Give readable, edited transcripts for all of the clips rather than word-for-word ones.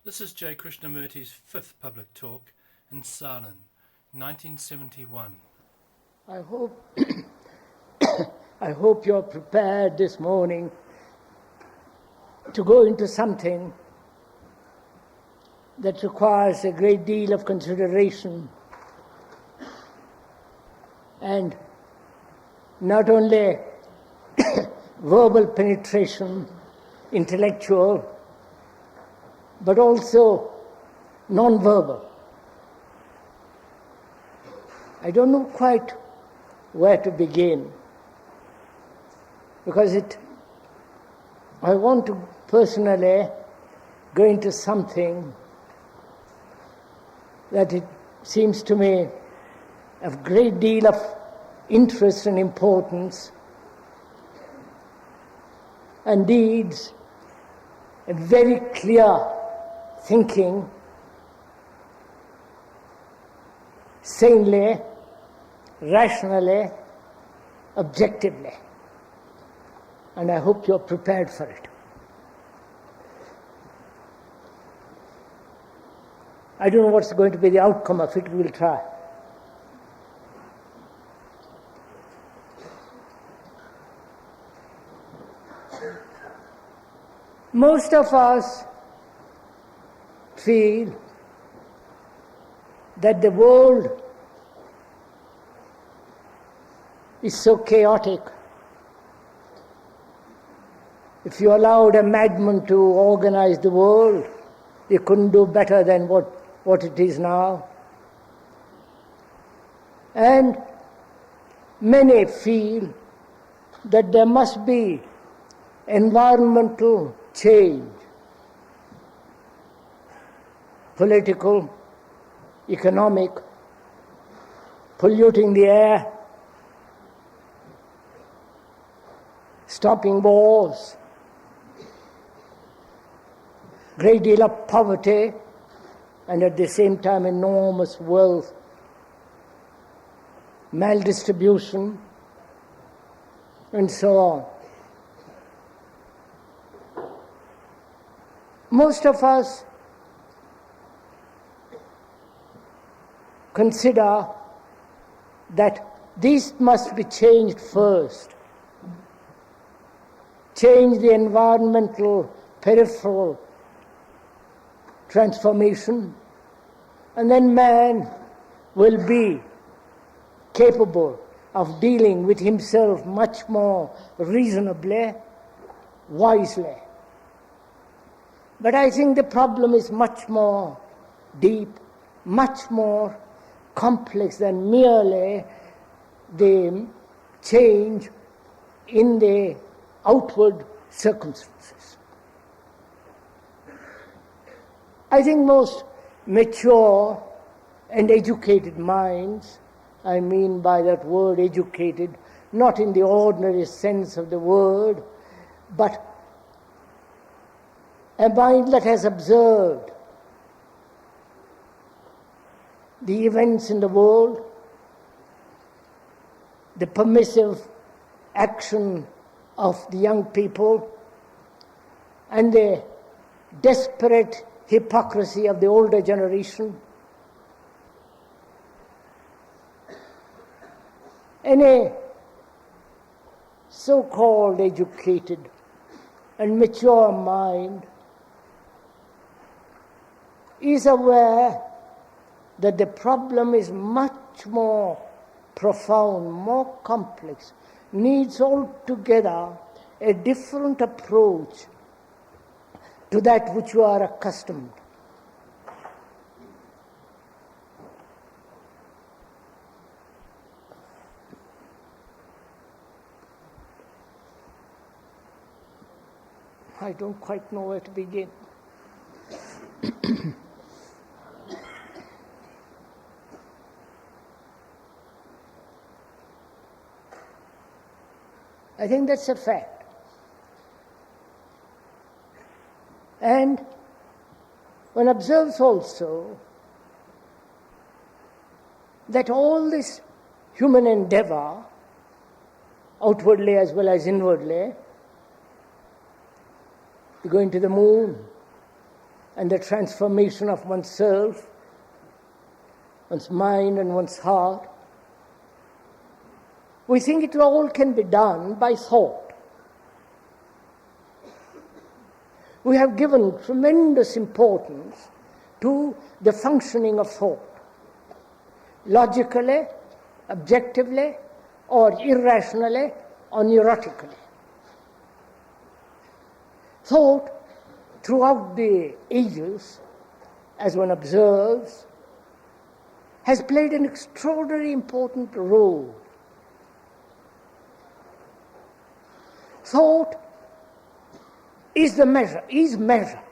This is J. Krishnamurti's fifth public talk in Salin, 1971. I hope you're prepared this morning to go into something that requires a great deal of consideration and not only verbal penetration, intellectual, but also non-verbal. I don't know quite where to begin, because I want to personally go into something that it seems to me of great deal of interest and importance, and needs a very clear thinking, sanely, rationally, objectively. And I hope you're prepared for it. I don't know what's going to be the outcome of it, we'll try. Most of us feel that the world is so chaotic. If you allowed a madman to organize the world, he couldn't do better than what it is now. And many feel that there must be environmental change, political, economic, polluting the air, stopping wars, great deal of poverty, and at the same time enormous wealth, maldistribution, and so on. Most of us consider that these must be changed first. Change the environmental, peripheral transformation, and then man will be capable of dealing with himself much more reasonably, wisely. But I think the problem is much more deep, much more complex than merely the change in the outward circumstances. I think most mature and educated minds, I mean by that word educated, not in the ordinary sense of the word, but a mind that has observed the events in the world, the permissive action of the young people, and the desperate hypocrisy of the older generation. Any so-called educated and mature mind is aware that the problem is much more profound, more complex, needs altogether a different approach to that which you are accustomed. I don't quite know where to begin. I think that's a fact. And one observes also that all this human endeavor, outwardly as well as inwardly, going to the moon, and the transformation of oneself, one's mind and one's heart. We think it all can be done by thought. We have given tremendous importance to the functioning of thought, logically, objectively, or irrationally, or neurotically. Thought, throughout the ages, as one observes, has played an extraordinarily important role. Thought is measure.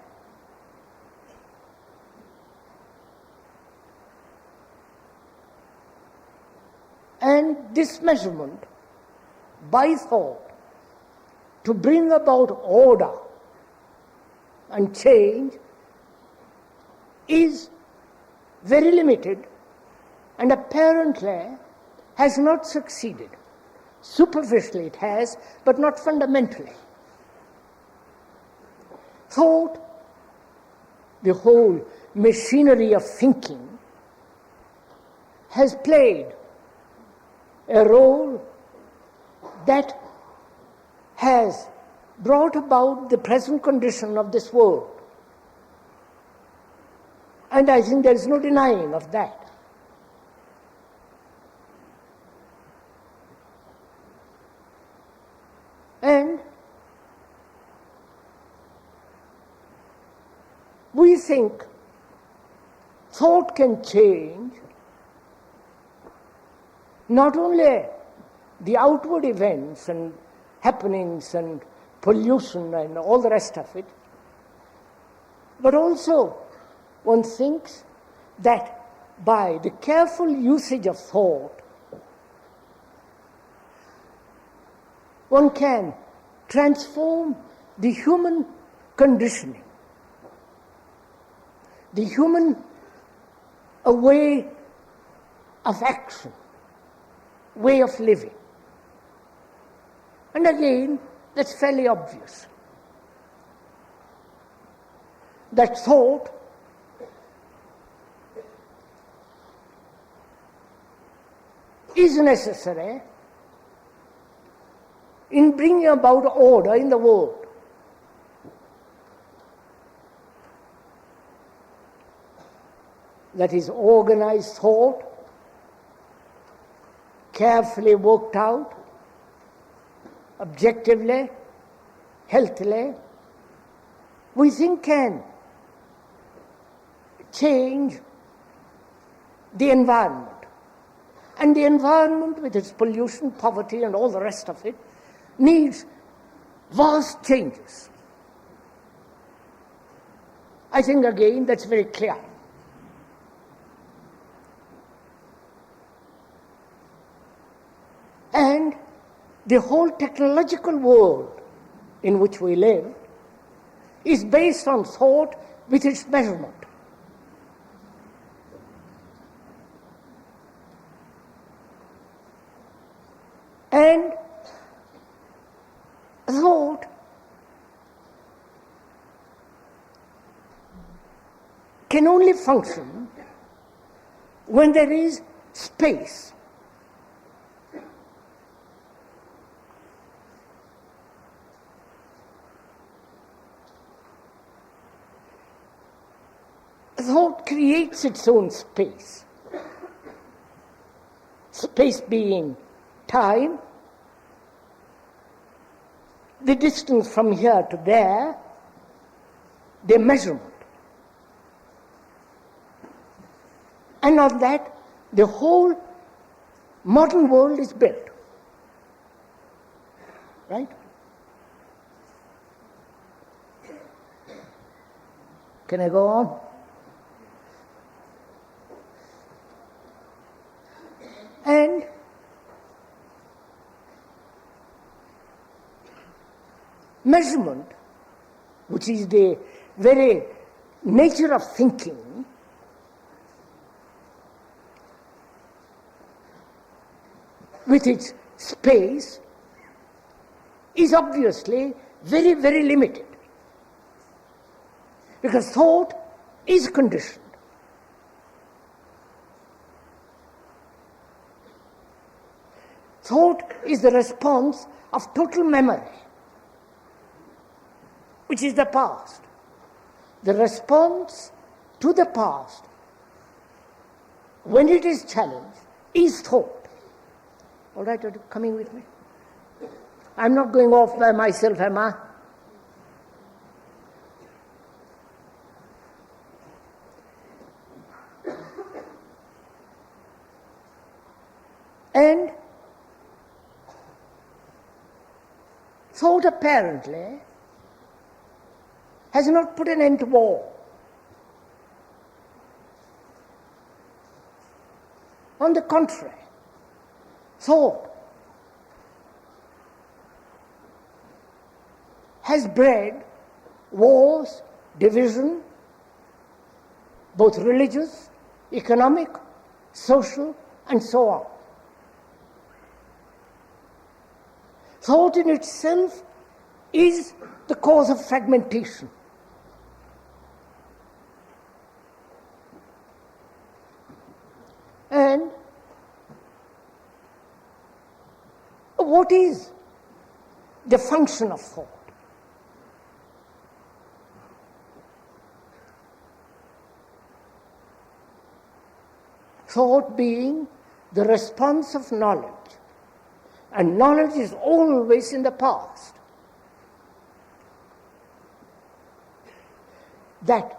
And this measurement, by thought, to bring about order and change, is very limited and apparently has not succeeded. Superficially it has, but not fundamentally. Thought, the whole machinery of thinking, has played a role that has brought about the present condition of this world. And I think there is no denying of that. And we think thought can change not only the outward events and happenings and pollution and all the rest of it, but also one thinks that by the careful usage of thought, one can transform the human conditioning, the human way of action, way of living. And again, that's fairly obvious. That thought is necessary in bringing about order in the world. That is organized thought, carefully worked out, objectively, healthily, we think can change the environment. And the environment, with its pollution, poverty, and all the rest of it, needs vast changes. I think, again, that's very clear. And the whole technological world in which we live is based on thought with its measurement. And thought can only function when there is space. Thought creates its own space. Space being time, the distance from here to there, the measurement. And on that, the whole modern world is built. Right? Can I go on? And measurement, which is the very nature of thinking, with its space, is obviously very, very limited. Because thought is conditioned. Thought is the response of total memory, which is the past. The response to the past, when it is challenged, is thought. All right, are you coming with me? I'm not going off by myself, am I? And thought apparently has not put an end to war. On the contrary, thought has bred wars, division, both religious, economic, social, and so on. Thought in itself is the cause of fragmentation. And what is the function of thought? Thought being the response of knowledge. And knowledge is always in the past. That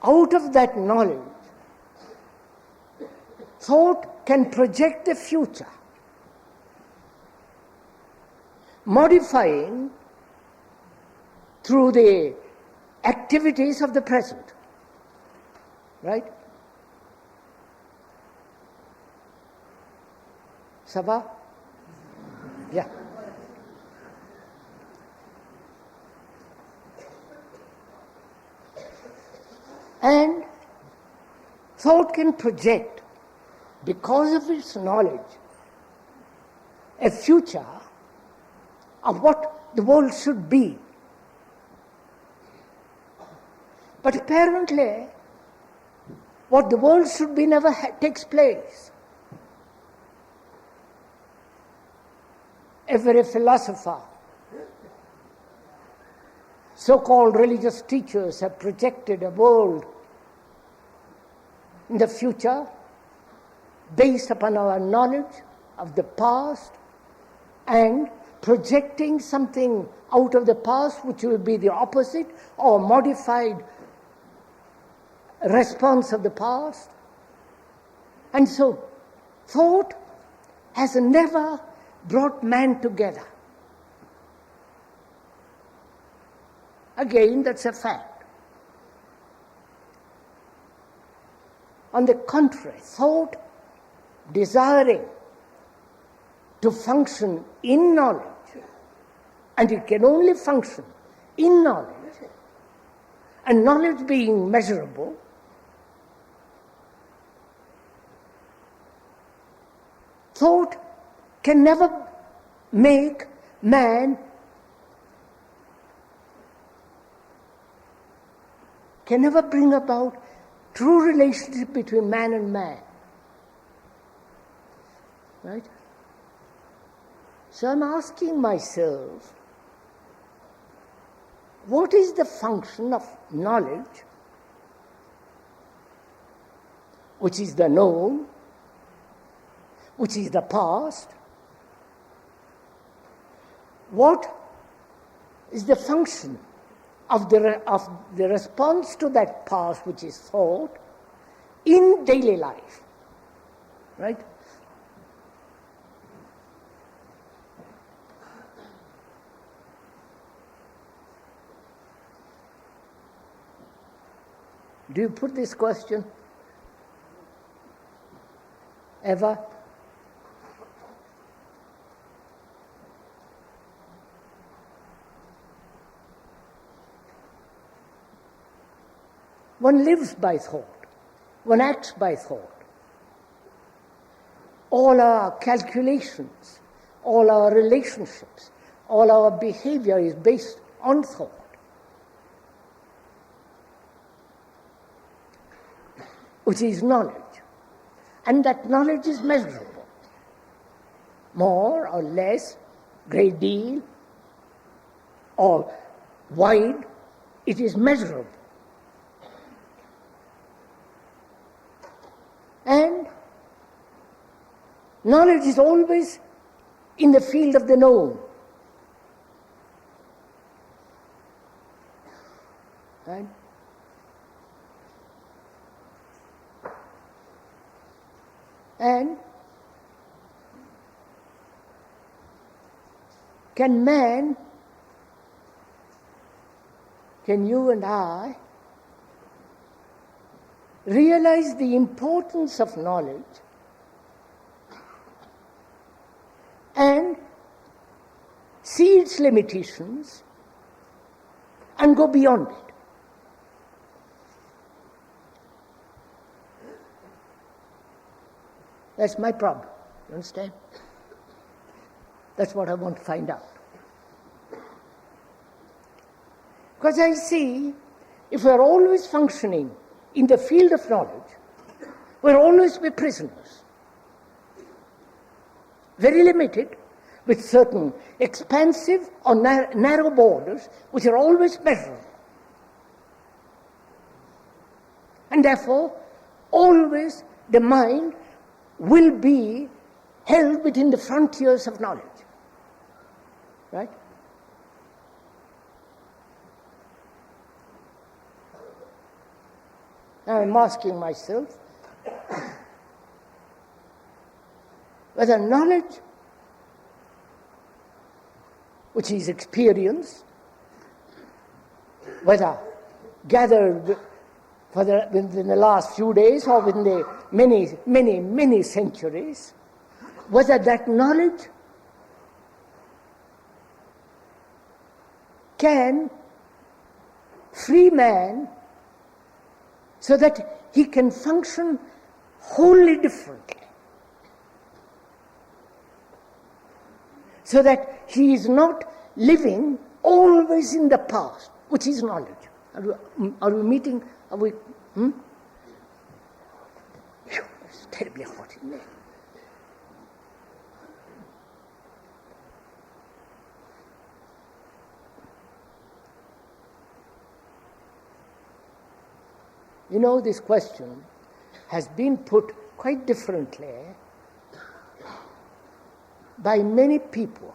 out of that knowledge, thought can project the future, modifying through the activities of the present. Right? Sabha? Yeah. And thought can project, because of its knowledge, a future of what the world should be. But apparently, what the world should be never takes place. Every philosopher, so-called religious teachers have projected a world in the future based upon our knowledge of the past and projecting something out of the past which will be the opposite or modified response of the past. And so, thought has never brought man together. Again, that's a fact. On the contrary, thought desiring to function in knowledge, and it can only function in knowledge, and knowledge being measurable, thought can never make man, can never bring about true relationship between man and man. Right? So I'm asking myself, what is the function of knowledge, which is the known, which is the past? What is the function of the response to that past, which is thought, in daily life? Right? Do you put this question ever? One lives by thought. One acts by thought. All our calculations, all our relationships, all our behavior is based on thought. which is knowledge. And that knowledge is measurable. More or less, great deal, or wide, it is measurable. And knowledge is always in the field of the known. Right? And can you and I realize the importance of knowledge and see its limitations and go beyond it? That's my problem. You understand? That's what I want to find out. Because I see, if we're always functioning in the field of knowledge, we'll always be prisoners. Very limited, with certain expansive or narrow borders, which are always measurable. And therefore, always the mind will be held within the frontiers of knowledge. Right? Now I'm asking myself whether knowledge, which is experience, whether gathered within the last few days or within the many centuries, whether that knowledge can free man so that he can function wholly differently, so that he is not living always in the past, which is knowledge. Are we meeting? Are we? Phew, it's terribly hot in there. You know, this question has been put quite differently by many people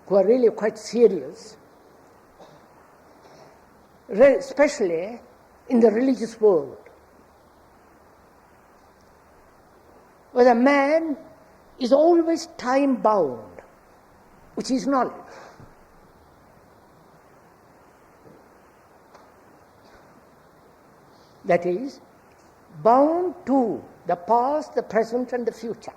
who are really quite serious, especially in the religious world, where a man is always time-bound, which is knowledge. That is, bound to the past, the present, and the future.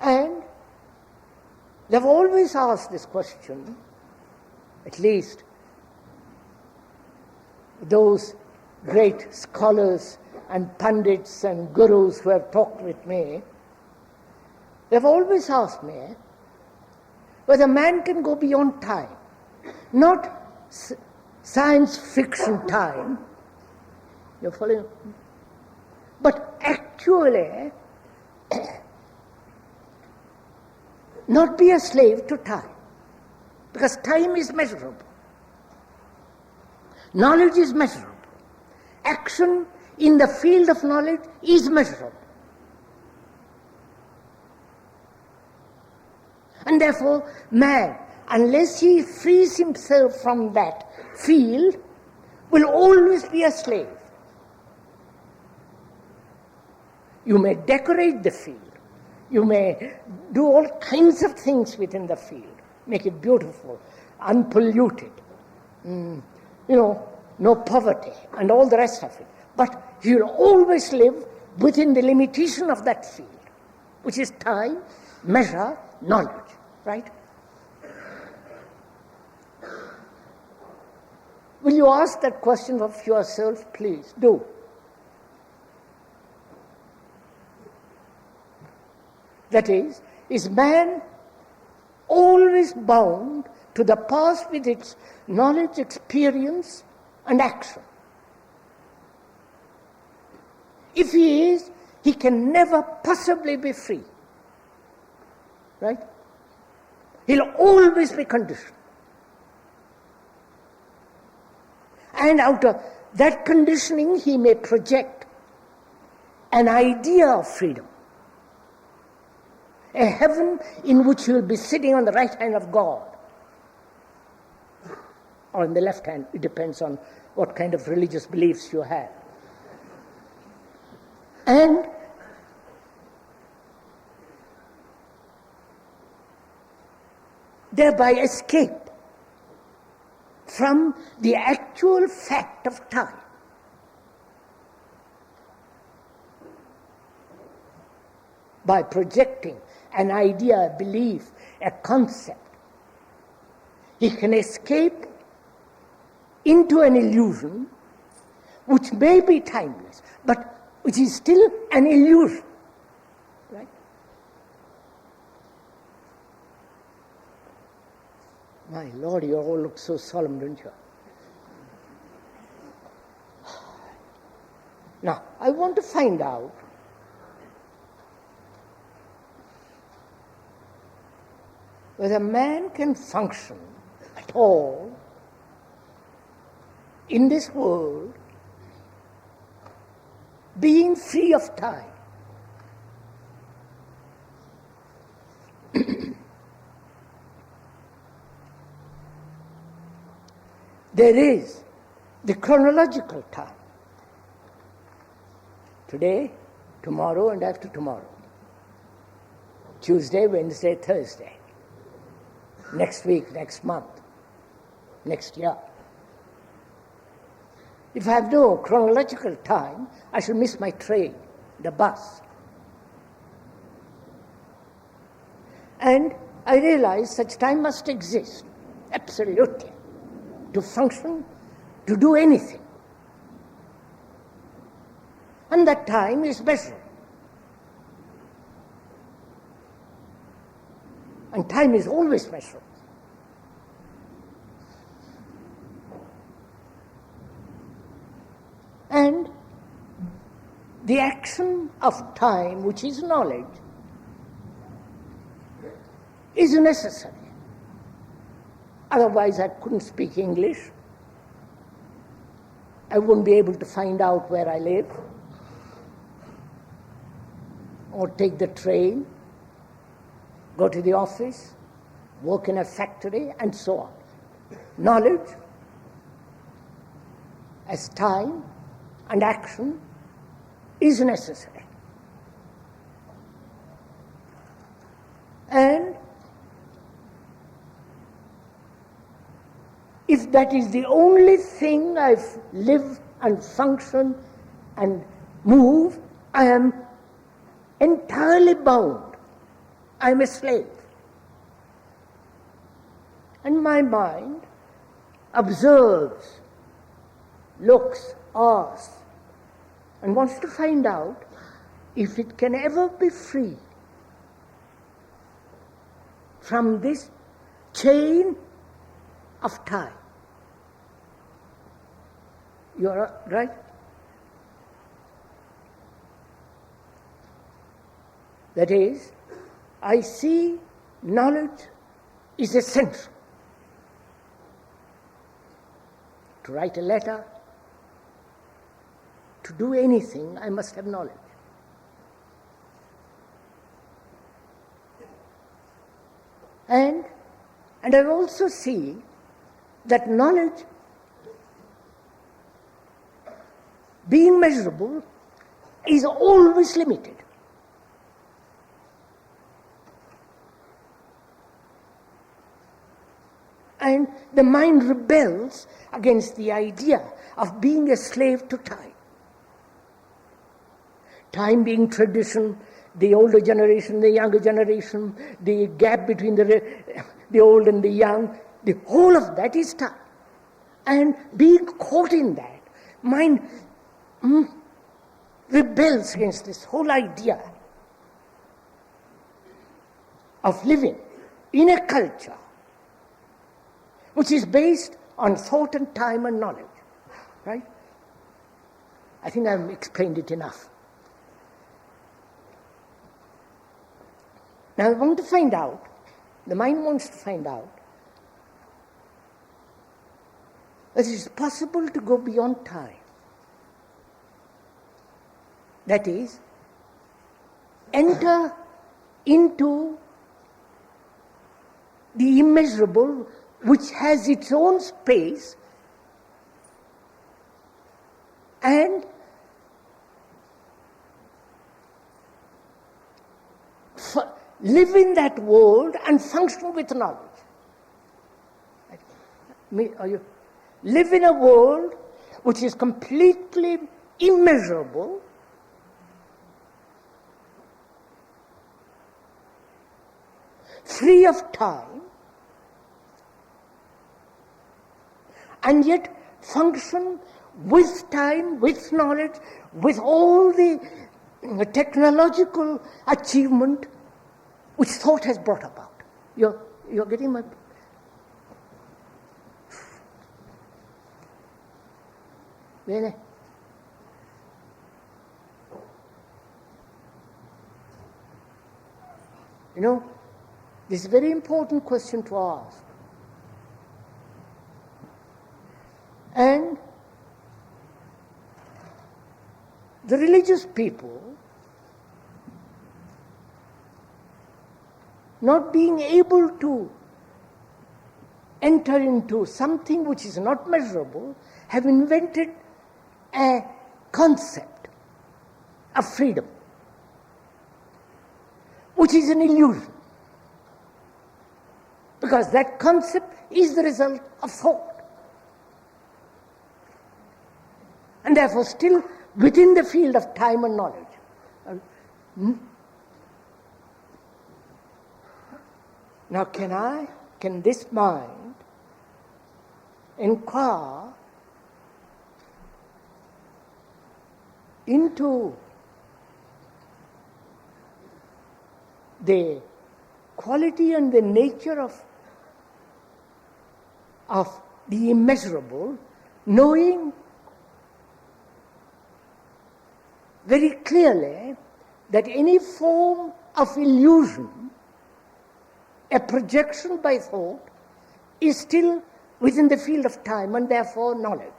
And they've always asked this question, at least those great scholars and pundits and gurus who have talked with me, they've always asked me whether man can go beyond time, not science fiction time, you're following, but actually not be a slave to time, because time is measurable. Knowledge is measurable. Action in the field of knowledge is measurable. And therefore, man, unless he frees himself from that field, will always be a slave. You may decorate the field. You may do all kinds of things within the field, make it beautiful, unpolluted, no poverty, and all the rest of it. But you'll always live within the limitation of that field, which is time, measure, knowledge, right? Will you ask that question of yourself, please? Do. That is man always bound to the past with its knowledge, experience, and action. If he is, he can never possibly be free. Right? He'll always be conditioned. And out of that conditioning, he may project an idea of freedom. A heaven in which he will be sitting on the right hand of God. Or on the left hand, it depends on what kind of religious beliefs you have. And thereby escape from the actual fact of time. By projecting an idea, a belief, a concept, he can escape into an illusion which may be timeless, but which is still an illusion. Right? My Lord, you all look so solemn, don't you? Now, I want to find out whether man can function at all in this world being free of time. There is the chronological time. Today, tomorrow, and after tomorrow. Tuesday, Wednesday, Thursday. Next week, next month, next year. If I have no chronological time, I shall miss my train, the bus. And I realize such time must exist, absolutely, to function, to do anything. And that time is measured. And time is always measured. And the action of time, which is knowledge, is necessary. Otherwise, I couldn't speak English. I wouldn't be able to find out where I live, or take the train, go to the office, work in a factory, and so on. Knowledge, as time and action, is necessary. And if that is the only thing I live and function and move, I am entirely bound. I am a slave. And my mind observes, looks, asks, and wants to find out if it can ever be free from this chain of time. You are right? That is, I see knowledge is essential. To write a letter, to do anything, I must have knowledge. And I also see that knowledge, being measurable, is always limited. And the mind rebels against the idea of being a slave to time. Time being tradition, the older generation, the younger generation, the gap between the old and the young, the whole of that is time. And being caught in that, mind rebels against this whole idea of living in a culture which is based on thought and time and knowledge. Right? I think I've explained it enough. Now I want to find out, the mind wants to find out, that it is possible to go beyond time. That is, enter into the immeasurable, which has its own space, and live in that world and function with knowledge. Live in a world which is completely immeasurable, free of time, and yet function with time, with knowledge, with all the technological achievement which thought has brought about. You're getting my... Bene? You know, this is a very important question to ask. And the religious people, not being able to enter into something which is not measurable, have invented a concept of freedom, which is an illusion. Because that concept is the result of thought. And therefore still within the field of time and knowledge. Now can this mind inquire into the quality and the nature of the immeasurable, knowing very clearly that any form of illusion, a projection by thought, is still within the field of time and therefore knowledge.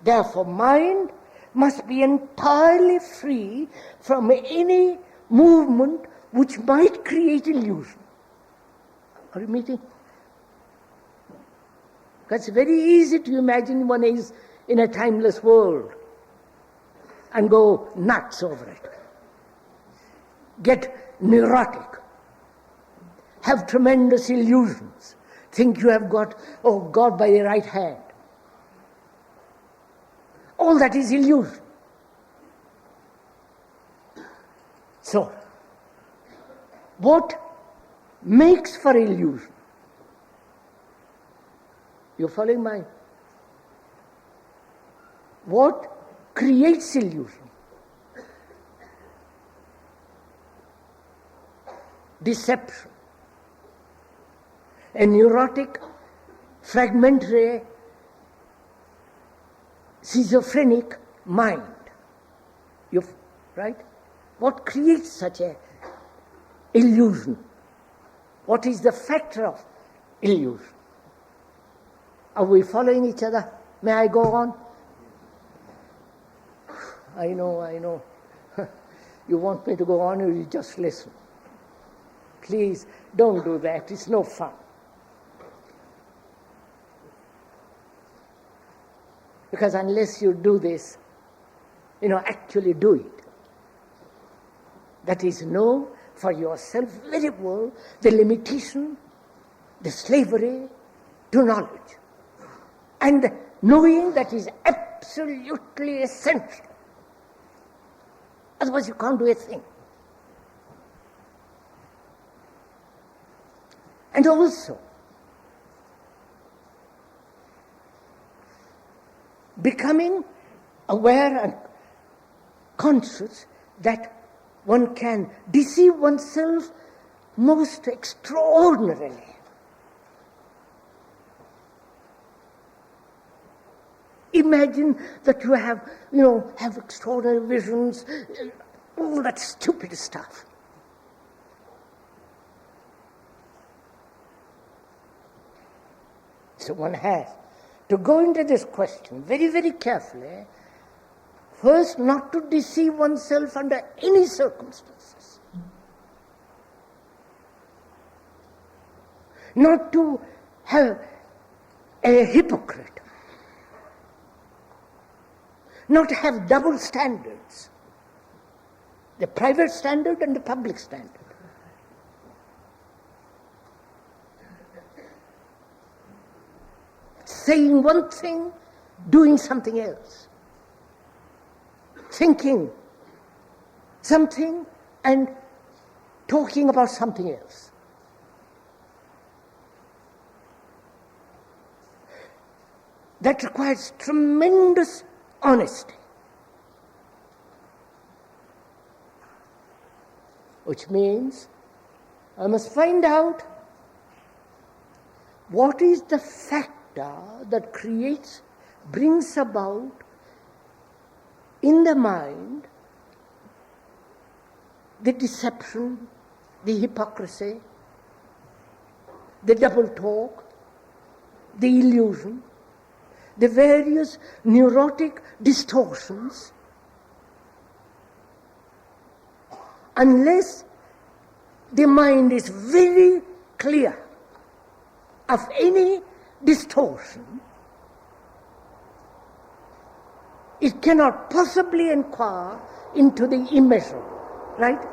Therefore mind must be entirely free from any movement which might create illusion. Are you meeting? Because it's very easy to imagine one is in a timeless world and go nuts over it. Get neurotic. Have tremendous illusions. Think you have got, God by the right hand. All that is illusion. So, what makes for illusion? You're following mine? What creates illusion? Deception. A neurotic, fragmentary, schizophrenic mind. Right? What creates such a illusion? What is the factor of illusion? Are we following each other? May I go on? I know. You want me to go on, or you just listen? Please, don't do that. It's no fun. Because unless you do this, actually do it. That is, know for yourself very well the limitation, the slavery to knowledge. And knowing that is absolutely essential. Otherwise you can't do a thing. And also, becoming aware and conscious that one can deceive oneself most extraordinarily imagine that you have extraordinary visions, all that stupid stuff. So one has to go into this question very, very carefully. First, not to deceive oneself under any circumstances. Not to have a hypocrite. Not to have double standards. The private standard and the public standard. Saying one thing, doing something else. Thinking something and talking about something else. That requires tremendous honesty. Which means I must find out what is the factor that brings about in the mind the deception, the hypocrisy, the double talk, the illusion, the various neurotic distortions. Unless the mind is very clear of any distortion, it cannot possibly inquire into the immeasurable, right?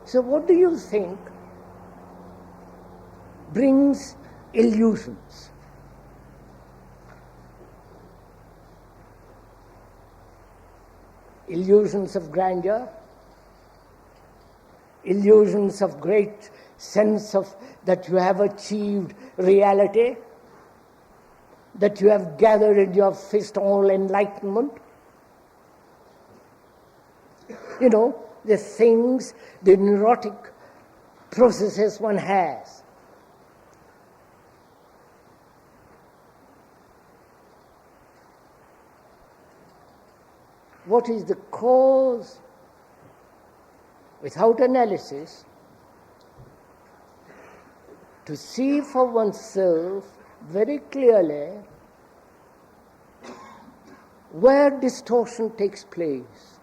So what do you think brings illusions? Illusions of grandeur, illusions of great sense of that you have achieved reality, that you have gathered in your fist all enlightenment. You know, the things, the neurotic processes one has. What is the cause? Without analysis, to see for oneself very clearly where distortion takes place.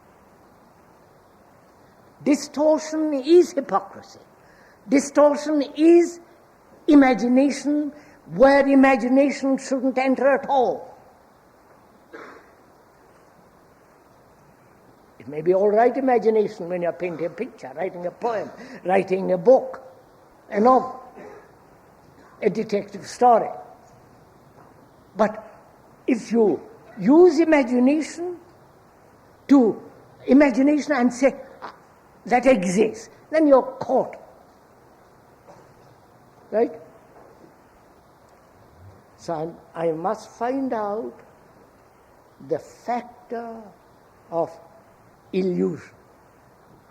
Distortion is hypocrisy. Distortion is imagination where imagination shouldn't enter at all. It may be all right imagination when you're painting a picture, writing a poem, writing a book, a novel, a detective story. But if you use imagination and say, that exists, then you're caught. Right? So I must find out the factor of illusion,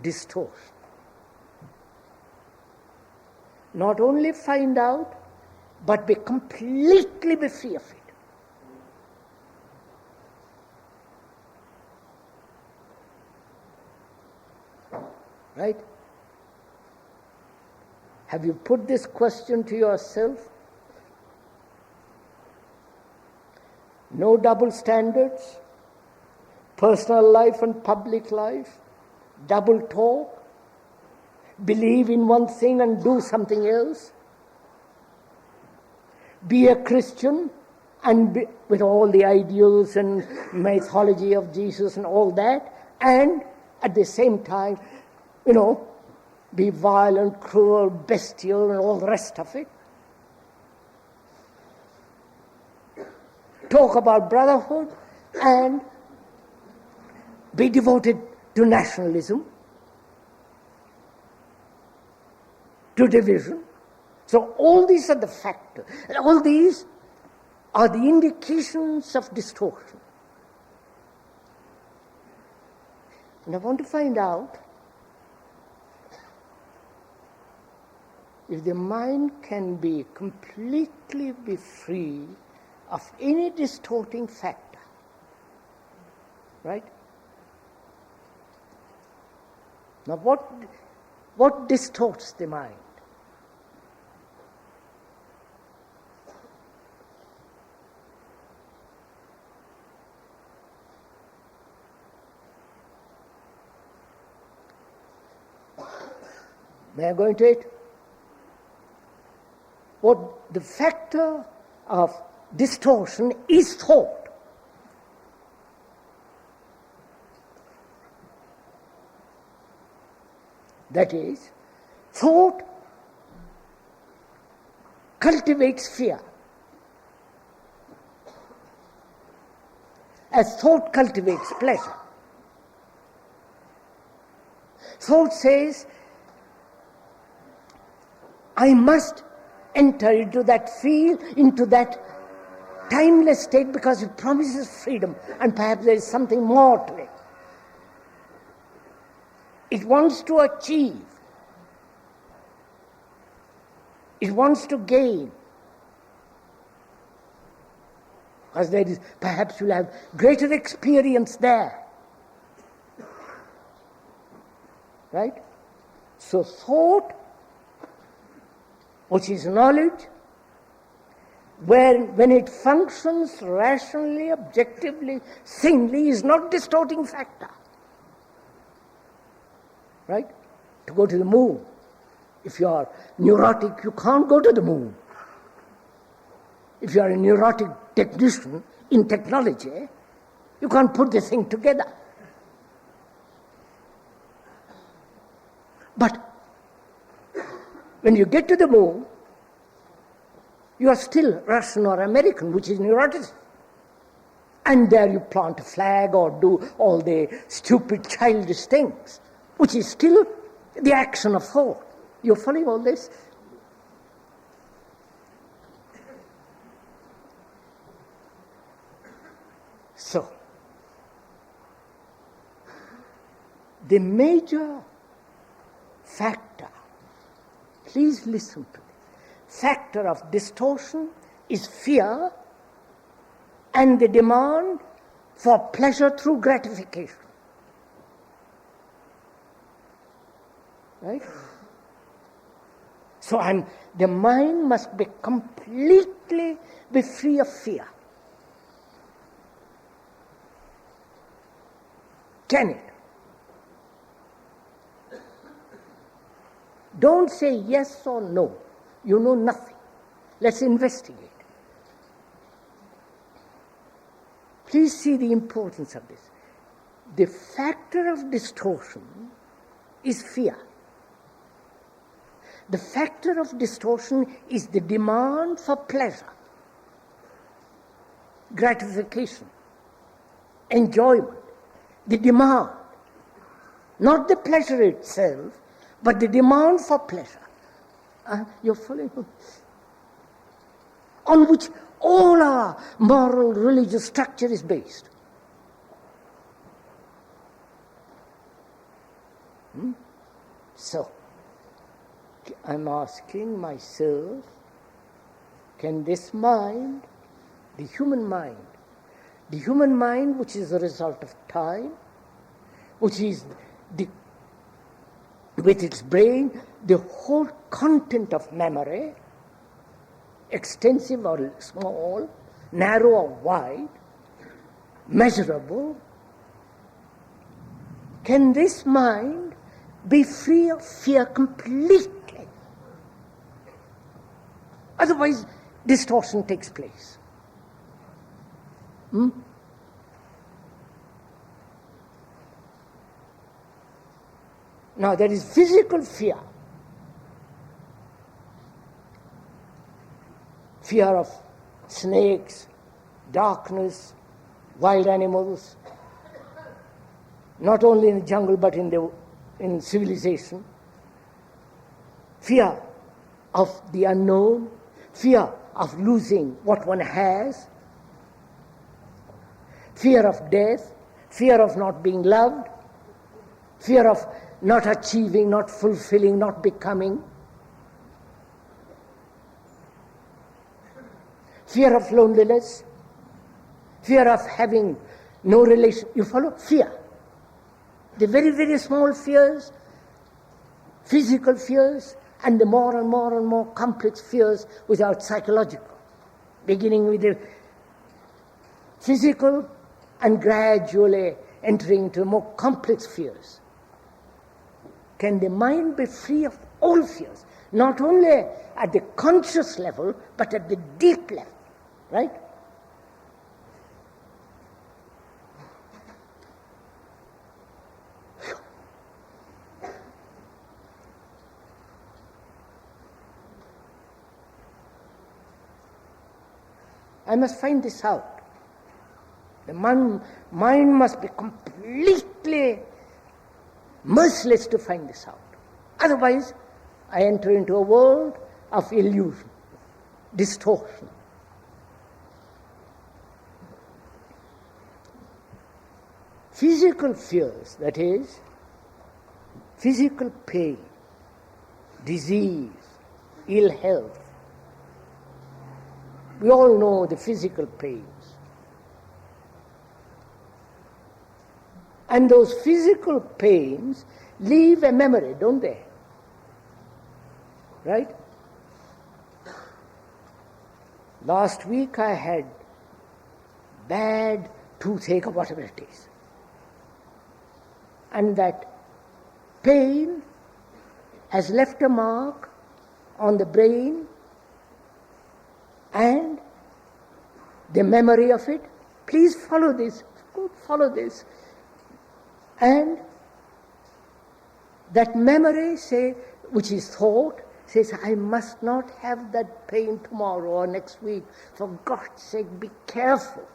distortion. Not only find out, but be completely free of it. Right? Have you put this question to yourself? No double standards, personal life and public life, double talk, believe in one thing and do something else, be a Christian and with all the ideals and mythology of Jesus and all that, and at the same time, be violent, cruel, bestial, and all the rest of it. Talk about brotherhood and be devoted to nationalism, to division. So all these are the factors. All these are the indications of distortion. And I want to find out if the mind can be completely be free of any distorting factor, right? Now what distorts the mind? May I go into it? What the factor of distortion is thought. That is, thought cultivates fear. As thought cultivates pleasure. Thought says, I must enter into that field, into that timeless state because it promises freedom, and perhaps there is something more to it. It wants to achieve. It wants to gain. Because there is, perhaps you'll have greater experience there. Right? So thought, which is knowledge, when it functions rationally, objectively, sanely, is not distorting factor. Right? To go to the moon. If you are neurotic, you can't go to the moon. If you are a neurotic technician in technology, you can't put the thing together. But when you get to the moon, you are still Russian or American, which is neurotic. And there you plant a flag or do all the stupid childish things, which is still the action of thought. You're following all this? So, the major factor, please listen to this, factor of distortion is fear and the demand for pleasure through gratification. Right? So the mind must be completely be free of fear. Can it? Don't say yes or no. You know nothing. Let's investigate. Please see the importance of this. The factor of distortion is fear. The factor of distortion is the demand for pleasure, gratification, enjoyment. The demand, not the pleasure itself, but the demand for pleasure. You're following? On which all our moral, religious structure is based. So, I'm asking myself, can this mind, the human mind which is a result of time, which is with its brain, the whole content of memory, extensive or small, narrow or wide, measurable, can this mind be free of fear completely? Otherwise, distortion takes place. Now, there is physical fear. Fear of snakes, darkness, wild animals, not only in the jungle but in civilization. Fear of the unknown, fear of losing what one has, fear of death, fear of not being loved, fear of not achieving, not fulfilling, not becoming, fear of loneliness, fear of having no relation. You follow? Fear. The very, very small fears, physical fears, and the more and more and more complex fears without psychological, beginning with the physical and gradually entering into more complex fears. Can the mind be free of all fears? Not only at the conscious level, but at the deep level, right? I must find this out. The mind must be completely merciless to find this out. Otherwise, I enter into a world of illusion, distortion. Physical fears, that is, physical pain, disease, ill health. We all know the physical pains. And those physical pains leave a memory, don't they? Right? Last week I had bad toothache or whatever it is. And that pain has left a mark on the brain, and the memory of it, please follow this, and that memory, which is thought, says, I must not have that pain tomorrow or next week. For God's sake, be careful.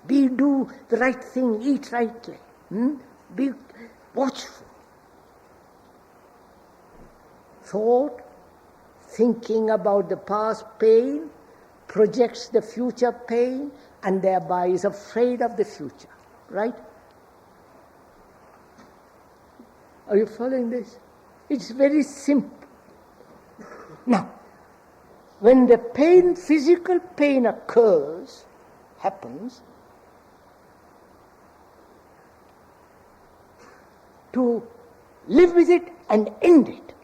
Do the right thing, eat rightly. Be watchful. Thought, thinking about the past pain, projects the future pain, and thereby is afraid of the future. Right? Are you following this? It's very simple. Now, when the pain, physical pain happens, to live with it and end it,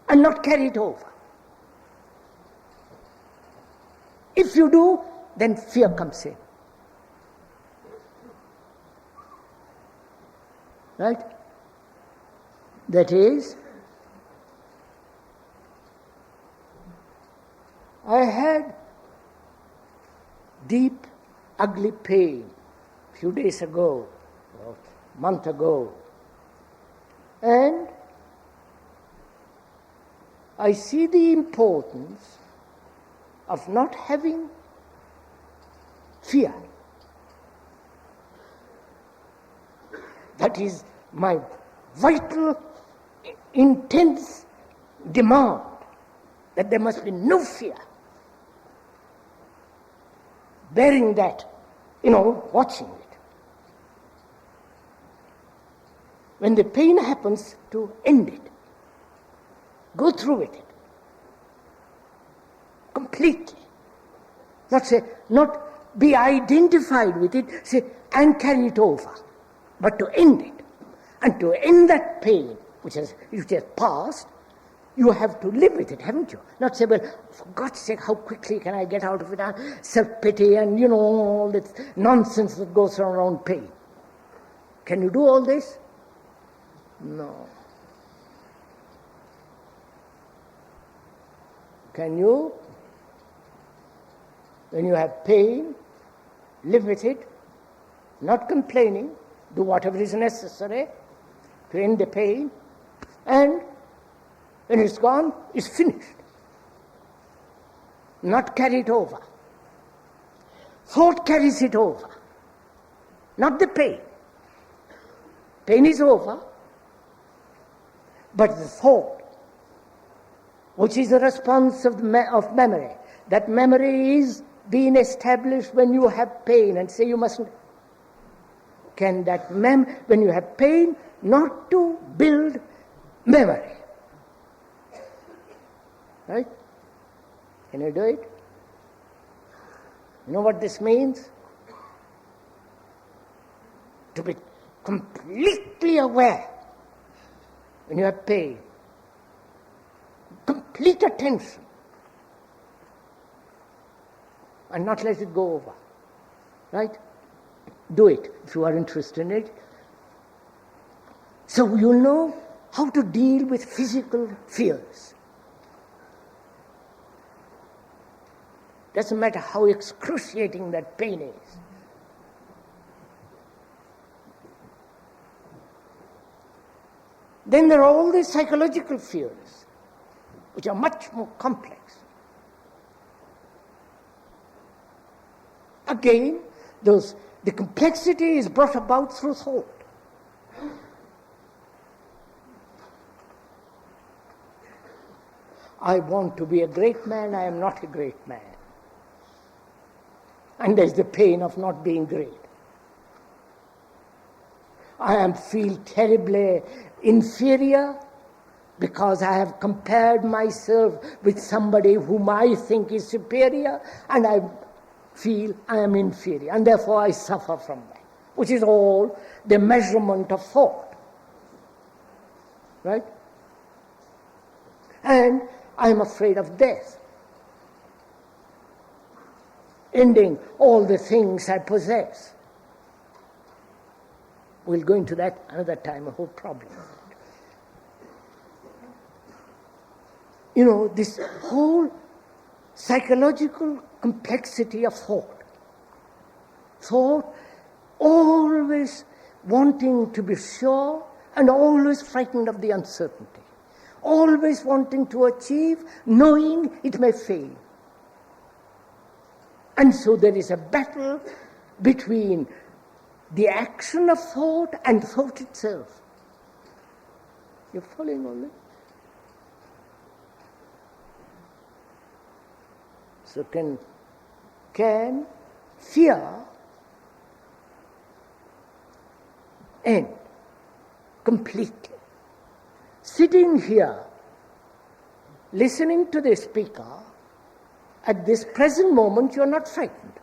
and not carry it over. If you do, then fear comes in. Right? That is, I had deep, ugly pain a few days ago, or a month ago, and I see the importance of not having fear. That is my vital, intense demand, that there must be no fear. Bearing that, watching it. When the pain happens, to end it. Go through with it. Completely. Not be identified with it, and carry it over. But to end it. And to end that pain, which has passed, you have to live with it, haven't you? Not say, well, for God's sake, how quickly can I get out of it? Self-pity and, all this nonsense that goes around pain. Can you do all this? No. Can you, when you have pain, live with it, not complaining, do whatever is necessary to end the pain, and when it's gone, it's finished. Not carry it over. Thought carries it over, not the pain. Pain is over, but the thought, which is the response of memory, that memory is been established when you have pain and say you mustn't? Can that when you have pain, not to build memory? Right? Can you do it? You know what this means? To be completely aware when you have pain. Complete attention. And not let it go over. Right? Do it if you are interested in it. So you'll know how to deal with physical fears. Doesn't matter how excruciating that pain is. Then there are all these psychological fears, which are much more complex. Again, the complexity is brought about through thought. I want to be a great man, I am not a great man. And there's the pain of not being great. I feel terribly inferior because I have compared myself with somebody whom I think is superior, and I feel I am inferior, and therefore I suffer from that, which is all the measurement of thought. Right? And I am afraid of death, ending all the things I possess. We'll go into that another time, a whole problem. You know, this whole psychological complexity of thought. Thought always wanting to be sure and always frightened of the uncertainty. Always wanting to achieve, knowing it may fail. And so there is a battle between the action of thought and thought itself. You're following all this? So can fear end completely? Sitting here, listening to the speaker, at this present moment you're not frightened.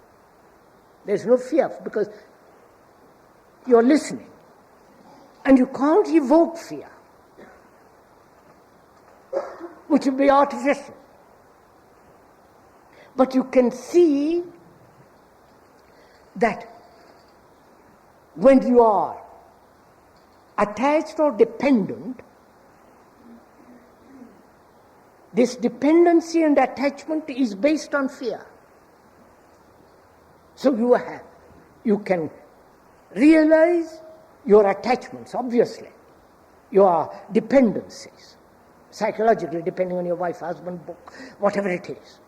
There's no fear because you're listening. And you can't evoke fear, which would be artificial. But you can see that when you are attached or dependent, this dependency and attachment is based on fear. So you can realize your attachments, obviously, your dependencies, psychologically, depending on your wife, husband, book, whatever it is.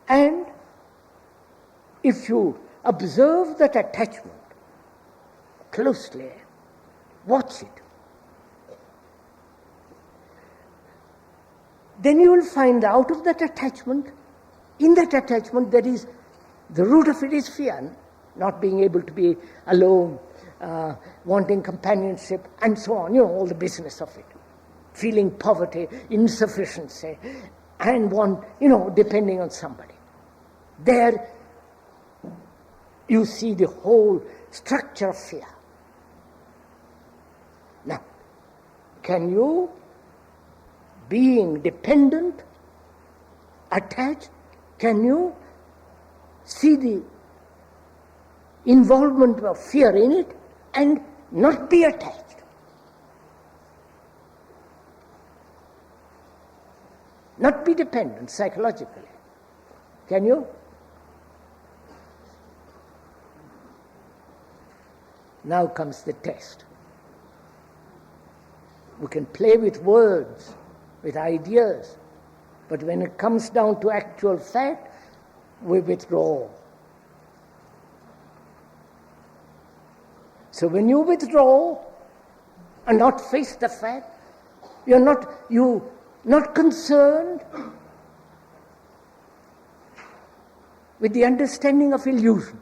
And if you observe that attachment closely, watch it, then you will find out of that attachment, in that attachment there is, the root of it is fear, not being able to be alone, wanting companionship, and so on, all the business of it. Feeling poverty, insufficiency, and depending on somebody. There you see the whole structure of fear. Now, can you, being dependent, attached, can you see the involvement of fear in it and not be attached? Not be dependent psychologically. Can you? Now comes the test. We can play with words, with ideas, but when it comes down to actual fact, we withdraw. So when you withdraw and not face the fact, you're not concerned with the understanding of illusion.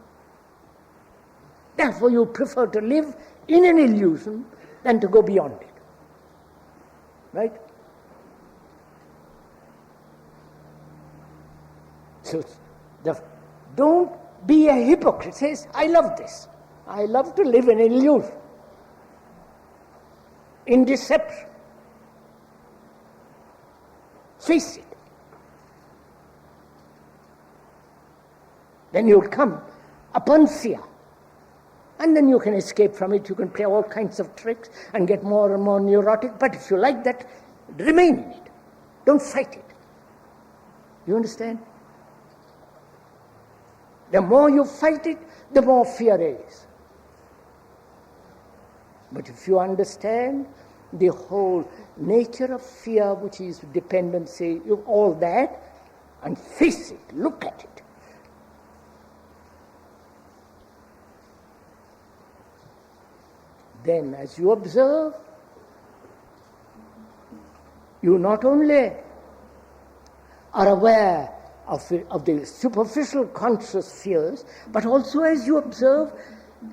Therefore you prefer to live in an illusion than to go beyond it. Right? So don't be a hypocrite. Says, I love this. I love to live in illusion, in deception. Face it. Then you'll come upon fear. And then you can escape from it. You can play all kinds of tricks and get more and more neurotic. But if you like that, remain in it. Don't fight it. You understand? The more you fight it, the more fear is. But if you understand the whole nature of fear, which is dependency, all that, and face it, look at it. Then as you observe, you not only are aware of the superficial conscious fears, but also as you observe,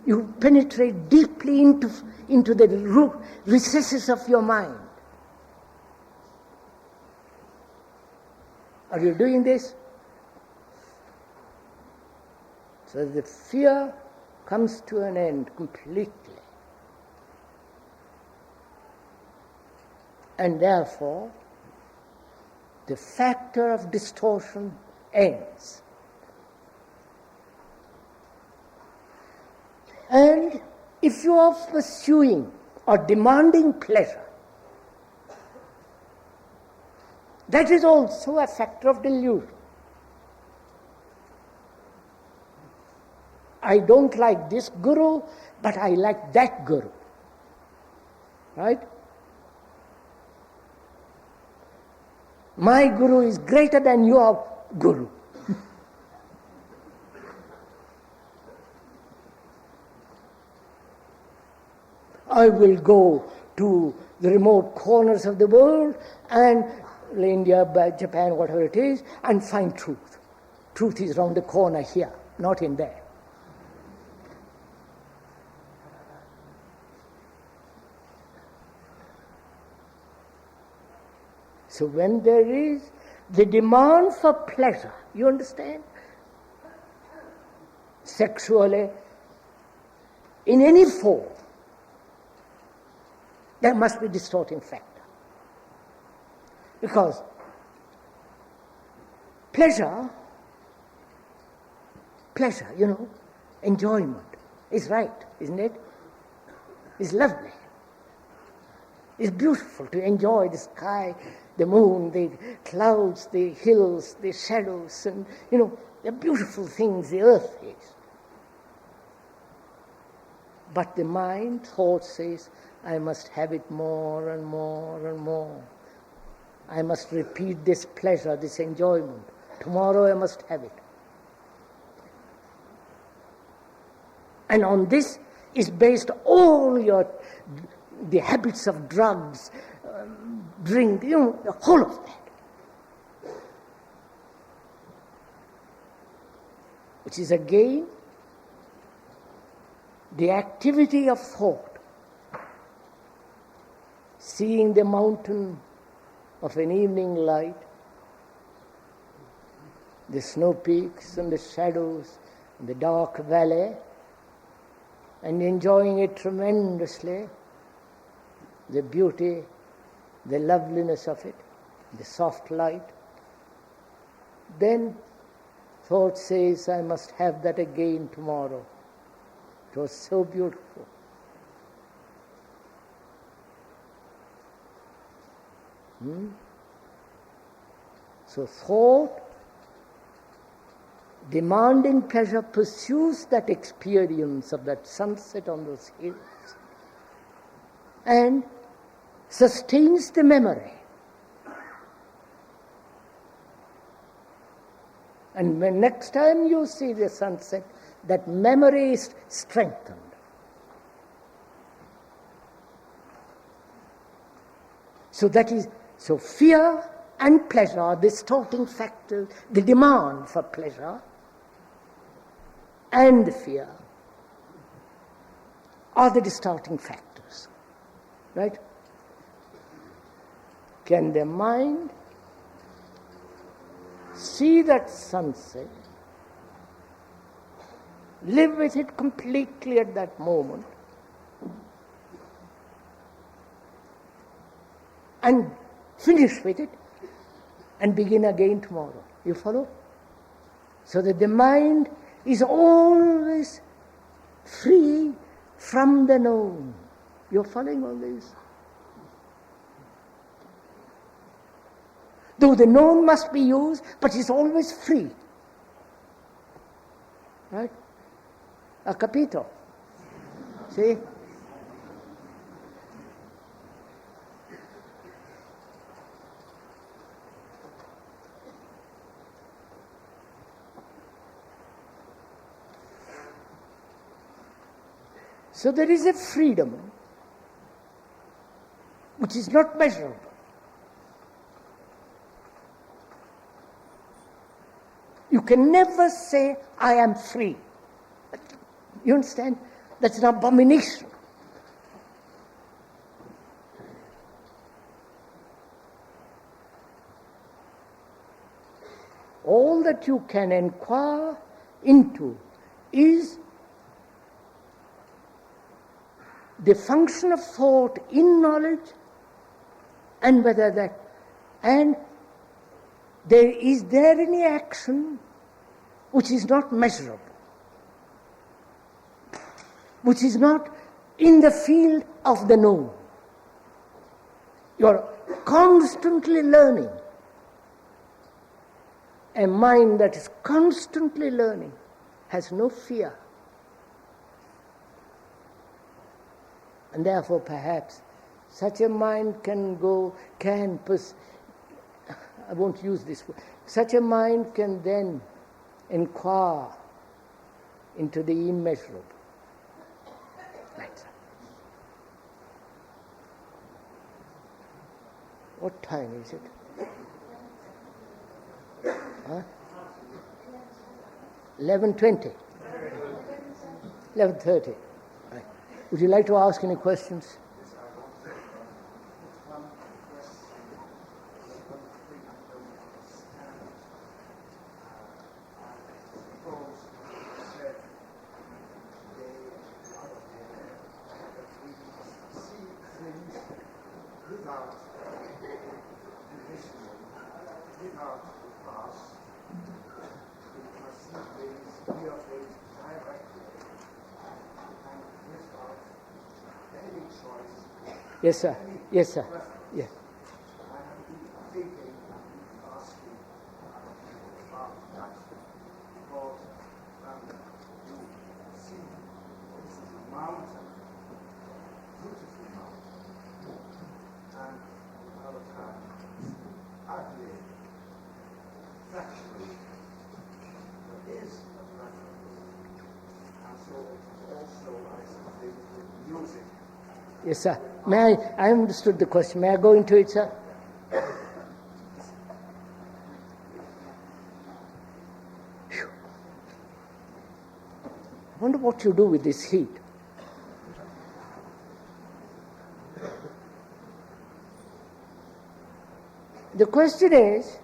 you penetrate deeply into the recesses of your mind. Are you doing this? So the fear comes to an end completely. And therefore, the factor of distortion ends. And if you are pursuing or demanding pleasure, that is also a factor of delusion. I don't like this guru, but I like that guru. Right? My guru is greater than your guru. I will go to the remote corners of the world and India, Japan, whatever it is, and find truth. Truth is around the corner here, not in there. So when there is the demand for pleasure, you understand? Sexually, in any form, there must be distorting factor. Because pleasure, enjoyment is right, isn't it? It's lovely. It's beautiful to enjoy the sky, the moon, the clouds, the hills, the shadows, and, the beautiful things the earth is. But the mind, thought says, I must have it more and more and more. I must repeat this pleasure, this enjoyment. Tomorrow I must have it. And on this is based all the habits of drugs, drink, the whole of that. Which is again the activity of thought. Seeing the mountain of an evening light, the snow peaks and the shadows and the dark valley, and enjoying it tremendously, the beauty, the loveliness of it, the soft light. Then thought says, I must have that again tomorrow. It was so beautiful. So thought, demanding pleasure, pursues that experience of that sunset on those hills and sustains the memory. And when next time you see the sunset, that memory is strengthened. So fear and pleasure are distorting factors, the demand for pleasure, and the fear are the distorting factors. Right? Can the mind see that sunset, live with it completely at that moment, and finish with it, and begin again tomorrow? You follow? So that the mind is always free from the known. You're following all this? Though the known must be used, but it's always free. Right? A capito. See? So there is a freedom which is not measurable. You can never say, I am free. You understand? That's an abomination. All that you can inquire into is the function of thought in knowledge, and whether that, and is there any action which is not measurable, which is not in the field of the known. You're constantly learning. A mind that is constantly learning has no fear. And therefore perhaps such a mind I won't use this word, such a mind can then inquire into the immeasurable. Right, sir. What time is it? Huh? 11:20. 11:30. Right. Would you like to ask any questions? Yes, sir. Yes, sir. Yes. Yes, sir. I understood the question. May I go into it, sir? Whew. I wonder what you do with this heat. The question is,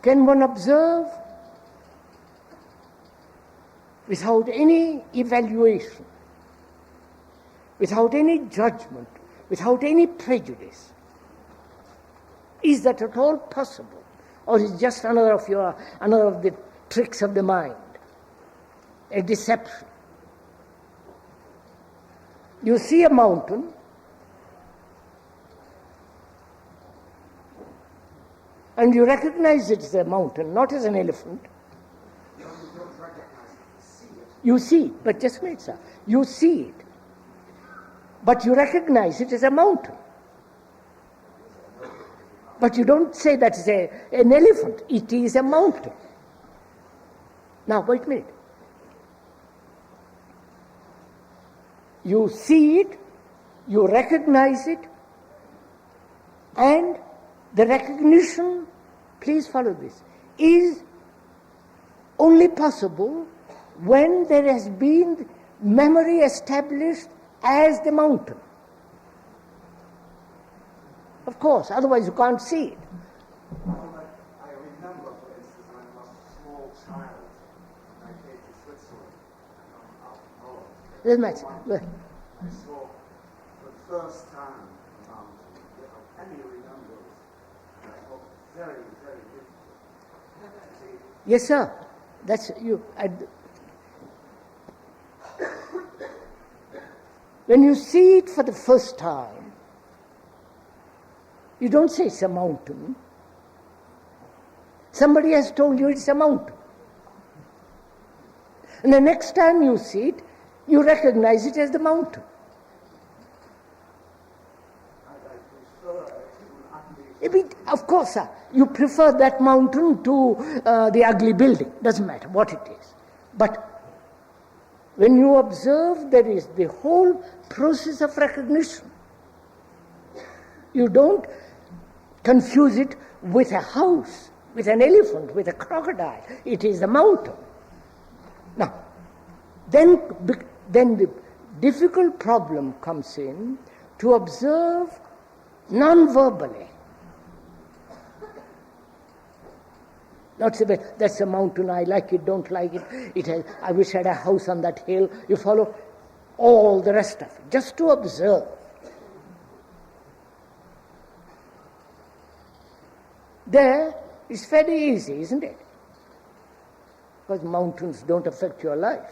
can one observe without any evaluation, without any judgment, without any prejudice? Is that at all possible? Or is it just another of the tricks of the mind, a deception? You see a mountain, and you recognize it as a mountain, not as an elephant. You see it, but just wait, sir. You see it, but you recognize it as a mountain. But you don't say that is an elephant. It is a mountain. Now, wait a minute. You see it, you recognize it, and the recognition, please follow this, is only possible when there has been memory established as the mountain. Of course, otherwise you can't see it. I remember, for instance, when I was a small child, and I came to Switzerland, up north. Doesn't matter. I saw for the first time the mountain without any remembrance, and I thought very, very difficult. Yes, sir. That's you. When you see it for the first time, you don't say it's a mountain. Somebody has told you it's a mountain. And the next time you see it, you recognize it as the mountain. Of course, sir, you prefer that mountain to the ugly building. Doesn't matter what it is. But when you observe, there is the whole process of recognition. You don't confuse it with a house, with an elephant, with a crocodile. It is a mountain. Now, then the difficult problem comes in to observe non-verbally. Not say, that's a mountain, I like it, don't like it, I wish I had a house on that hill. You follow all the rest of it, just to observe. There, it's very easy, isn't it? Because mountains don't affect your life.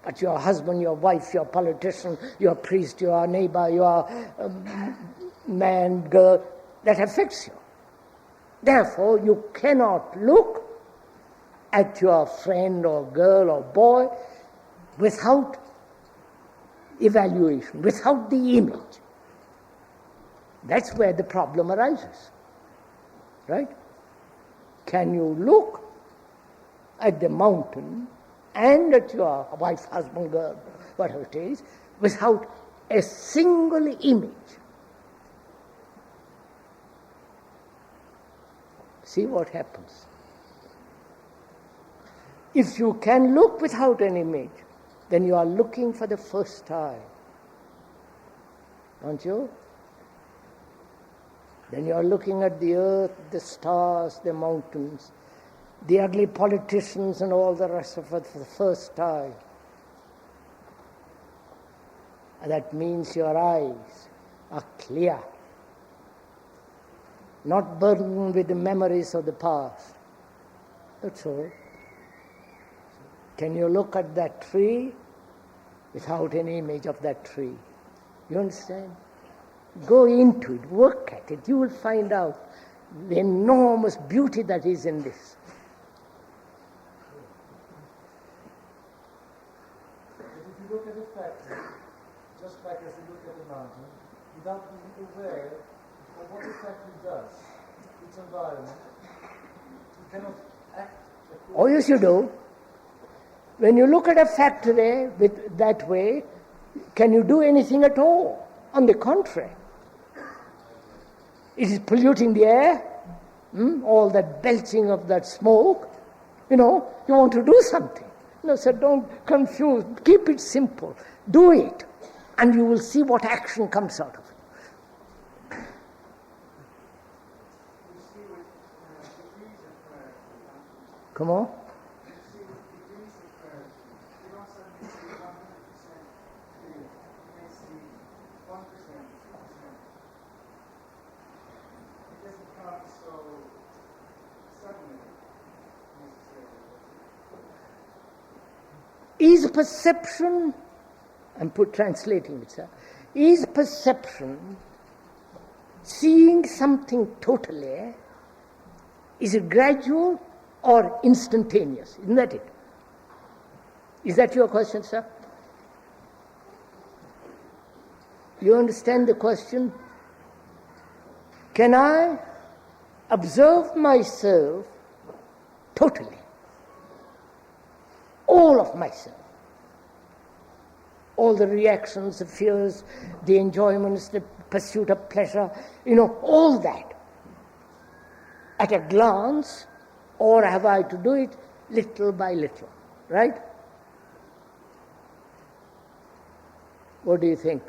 But your husband, your wife, your politician, your priest, your neighbor, your man, girl, that affects you. Therefore, you cannot look at your friend or girl or boy without evaluation, without the image. That's where the problem arises, right? Can you look at the mountain and at your wife, husband, girl, whatever it is, without a single image? See what happens. If you can look without an image, then you are looking for the first time. Don't you? Then you are looking at the earth, the stars, the mountains, the ugly politicians and all the rest of it for the first time. And that means your eyes are clear, not burdened with the memories of the past. That's all. Can you look at that tree without an image of that tree? You understand? Go into it, work at it. You will find out the enormous beauty that is in this. But if you look at the factory, just like as you look at the mountain, without being aware of what the factory does, its environment, you cannot act according. Oh, yes, you do. When you look at a factory with that way, can you do anything at all? On the contrary, it is polluting the air, all that belching of that smoke. You want to do something. No, sir, don't confuse. Keep it simple. Do it, and you will see what action comes out of it. Come on. Is perception, I'm translating it, sir, is perception seeing something totally, is it gradual or instantaneous? Isn't that it? Is that your question, sir? You understand the question? Can I observe myself totally? All of myself. All the reactions, the fears, the enjoyments, the pursuit of pleasure, all that. At a glance, or have I to do it little by little? Right? What do you think?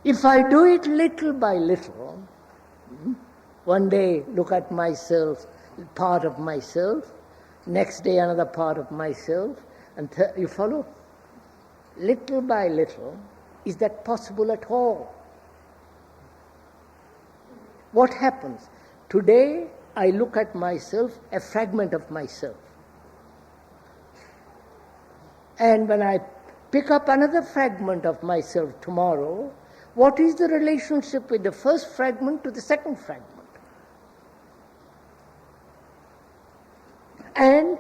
If I do it little by little, one day look at myself, part of myself, next day another part of myself, and you follow? Little by little, is that possible at all? What happens? Today I look at myself, a fragment of myself. And when I pick up another fragment of myself tomorrow, what is the relationship with the first fragment to the second fragment? And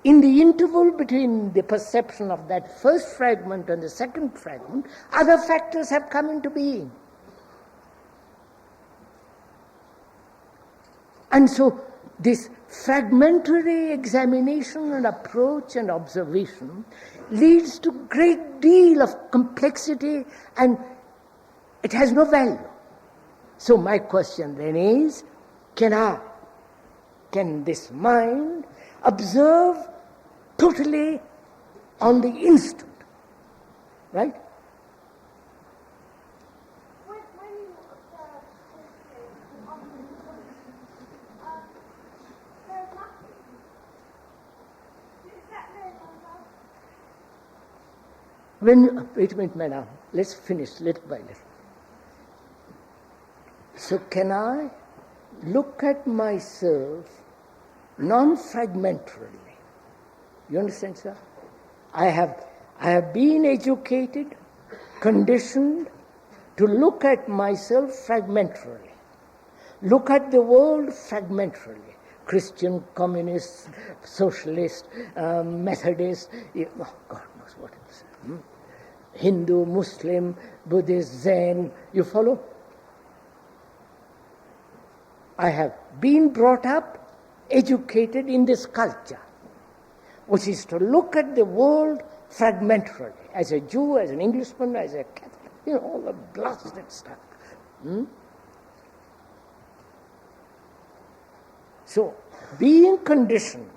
in the interval between the perception of that first fragment and the second fragment, other factors have come into being. And so this fragmentary examination and approach and observation leads to a great deal of complexity, and it has no value. So my question then is, can this mind observe totally on the instant? Right? When you observe there's nothing. Is that When, wait a minute, madam, let's finish little by little. So can I look at myself non-fragmentarily? You understand, sir? I have been educated, conditioned to look at myself fragmentarily, look at the world fragmentarily. Christian, communist, socialist, Methodist, God knows what it is. Hindu, Muslim, Buddhist, Zen, you follow? I have been brought up, educated in this culture, which is to look at the world fragmentarily, as a Jew, as an Englishman, as a Catholic, all the blasted stuff. So, being conditioned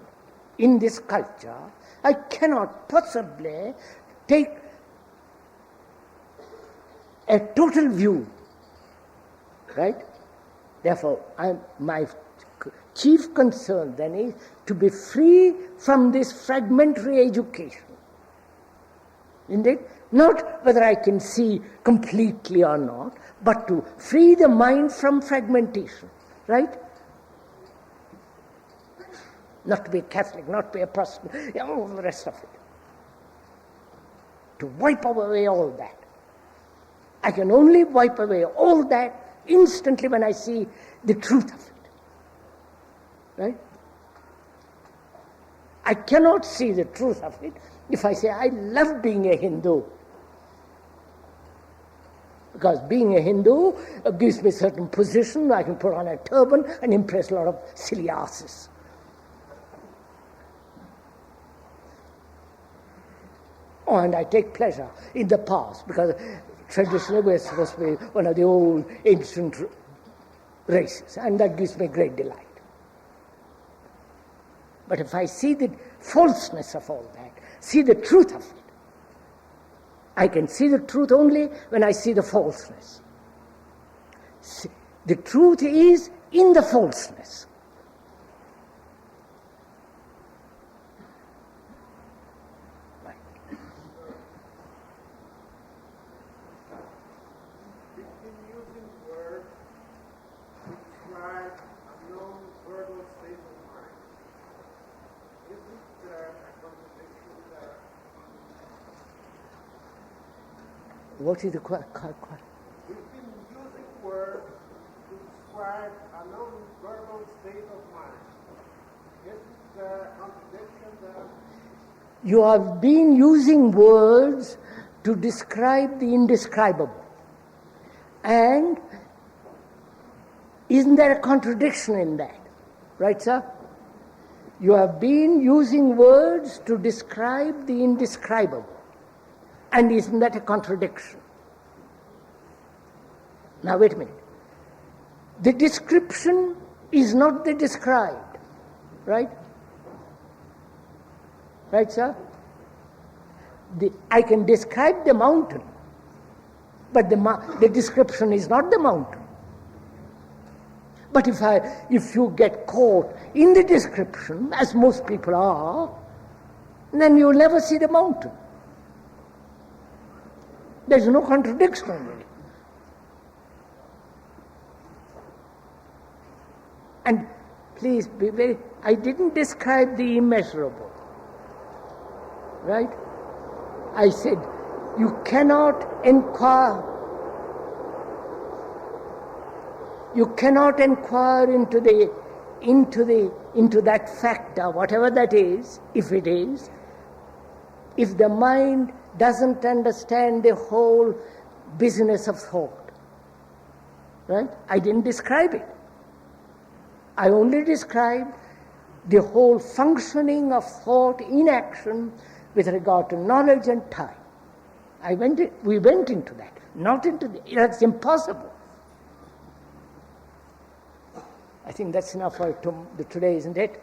in this culture, I cannot possibly take a total view, right? Therefore, my chief concern then is to be free from this fragmentary education. Indeed, not whether I can see completely or not, but to free the mind from fragmentation, right? Not to be a Catholic, not to be a Protestant, all the rest of it. To wipe away all that. I can only wipe away all that instantly when I see the truth of it. Right? I cannot see the truth of it if I say, I love being a Hindu. Because being a Hindu gives me a certain position, I can put on a turban and impress a lot of silly asses. Oh, and I take pleasure in the past, because traditionally we're supposed to be one of the old ancient races, and that gives me great delight. But if I see the falseness of all that, see the truth of it, I can see the truth only when I see the falseness. See, the truth is in the falseness. What is the question? We've been using words to describe a non-verbal state of mind. Isn't there a contradiction there? You have been using words to describe the indescribable. And isn't there a contradiction in that? Right, sir? You have been using words to describe the indescribable. And isn't that a contradiction? Now wait a minute. The description is not the described, right? Right, sir? I can describe the mountain, but the description is not the mountain. But if you get caught in the description, as most people are, then you'll never see the mountain. There's no contradiction in it. And please be very, I didn't describe the immeasurable, right? I said, you cannot inquire into that factor, whatever that is, if it is, if the mind doesn't understand the whole business of thought. Right? I didn't describe it. I only described the whole functioning of thought in action with regard to knowledge and time. We went into that, not into that's impossible. I think that's enough for today, isn't it?